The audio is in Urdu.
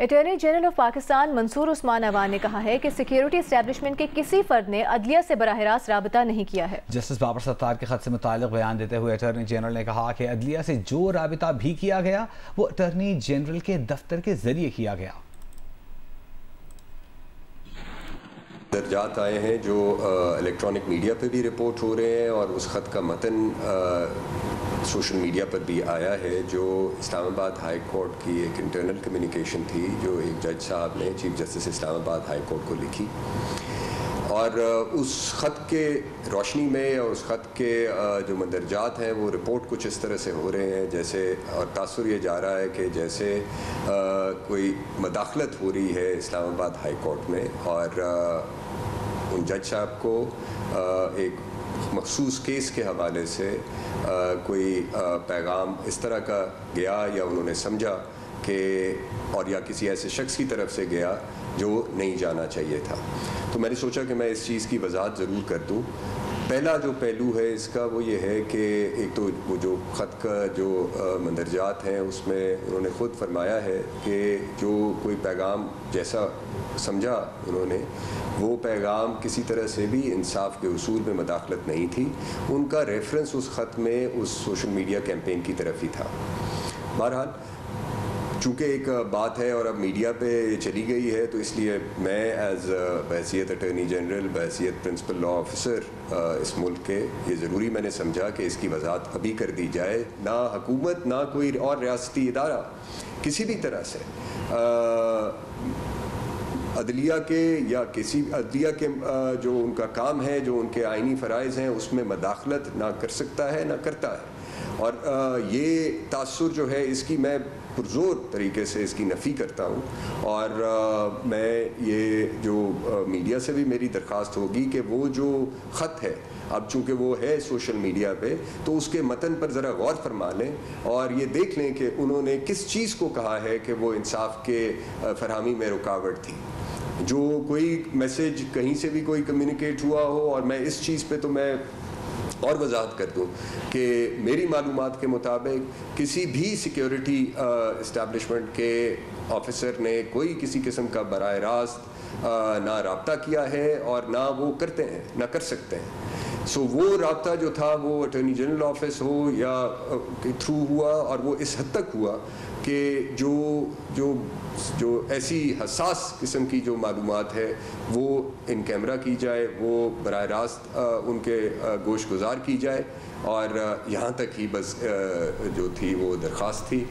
اٹارنی جنرل آف پاکستان منصور عثمان عوان نے کہا ہے کہ سیکیورٹی اسٹیبلشمنٹ کے کسی فرد نے عدلیہ سے براہ راست رابطہ نہیں کیا ہے۔ جسٹس بابر ستار کے خط سے متعلق بیان دیتے ہوئے اٹارنی جنرل نے کہا کہ عدلیہ سے جو رابطہ بھی کیا گیا وہ اٹارنی جنرل کے دفتر کے ذریعے کیا گیا۔ درجات آئے ہیں جو الیکٹرانک میڈیا پہ بھی رپورٹ ہو رہے ہیں اور اس خط کا متن سوشل میڈیا پر بھی آیا ہے، جو اسلام آباد ہائی کورٹ کی ایک انٹرنل کمیونیکیشن تھی جو ایک جج صاحب نے چیف جسٹس اسلام آباد ہائی کورٹ کو لکھی، اور اس خط کے روشنی میں اور اس خط کے جو مندرجات ہیں وہ رپورٹ کچھ اس طرح سے ہو رہے ہیں جیسے، اور تاثر یہ جا رہا ہے کہ جیسے کوئی مداخلت ہو رہی ہے اسلام آباد ہائی کورٹ میں، اور ان جج صاحب کو ایک مخصوص کیس کے حوالے سے کوئی پیغام اس طرح کا گیا یا انہوں نے سمجھا کہ، اور یا کسی ایسے شخص کی طرف سے گیا جو نہیں جانا چاہیے تھا۔ تو میں نے سوچا کہ میں اس چیز کی وضاحت ضرور کر دوں۔ پہلا جو پہلو ہے اس کا وہ یہ ہے کہ ایک تو وہ جو خط کا جو مندرجات ہیں اس میں انہوں نے خود فرمایا ہے کہ جو کوئی پیغام جیسا سمجھا انہوں نے، وہ پیغام کسی طرح سے بھی انصاف کے اصول میں مداخلت نہیں تھی، ان کا ریفرنس اس خط میں اس سوشل میڈیا کیمپین کی طرف ہی تھا۔ بہرحال چونکہ ایک بات ہے اور اب میڈیا پہ چلی گئی ہے، تو اس لیے میں ایز بحیثیت اٹارنی جنرل، بحیثیت پرنسپل لا آفیسر اس ملک کے، یہ ضروری میں نے سمجھا کہ اس کی وضاحت ابھی کر دی جائے۔ نہ حکومت نہ کوئی اور ریاستی ادارہ کسی بھی طرح سے عدلیہ کے یا کسی عدلیہ کے جو ان کا کام ہے، جو ان کے آئینی فرائض ہیں، اس میں مداخلت نہ کر سکتا ہے نہ کرتا ہے، اور یہ تاثر جو ہے اس کی میں پرزور طریقے سے اس کی نفی کرتا ہوں، اور میں یہ جو میڈیا سے بھی میری درخواست ہوگی کہ وہ جو خط ہے، اب چونکہ وہ ہے سوشل میڈیا پہ، تو اس کے متن پر ذرا غور فرما لیں اور یہ دیکھ لیں کہ انہوں نے کس چیز کو کہا ہے کہ وہ انصاف کے فراہمی میں رکاوٹ تھی۔ جو کوئی میسیج کہیں سے بھی کوئی کمیونیکیٹ ہوا ہو، اور میں اس چیز پہ تو میں اور وضاحت کر دوں کہ میری معلومات کے مطابق کسی بھی سیکیورٹی اسٹیبلشمنٹ کے آفیسر نے کوئی کسی قسم کا براہ راست نہ رابطہ کیا ہے اور نہ وہ کرتے ہیں، نہ کر سکتے ہیں۔ سو وہ رابطہ جو تھا وہ اٹارنی جنرل آفس ہو یا کے تھرو ہوا، اور وہ اس حد تک ہوا کہ جو ایسی حساس قسم کی جو معلومات ہے وہ ان کیمرہ کی جائے، وہ براہ راست ان کے گوش گزار کی جائے، اور یہاں تک ہی بس جو تھی وہ درخواست تھی۔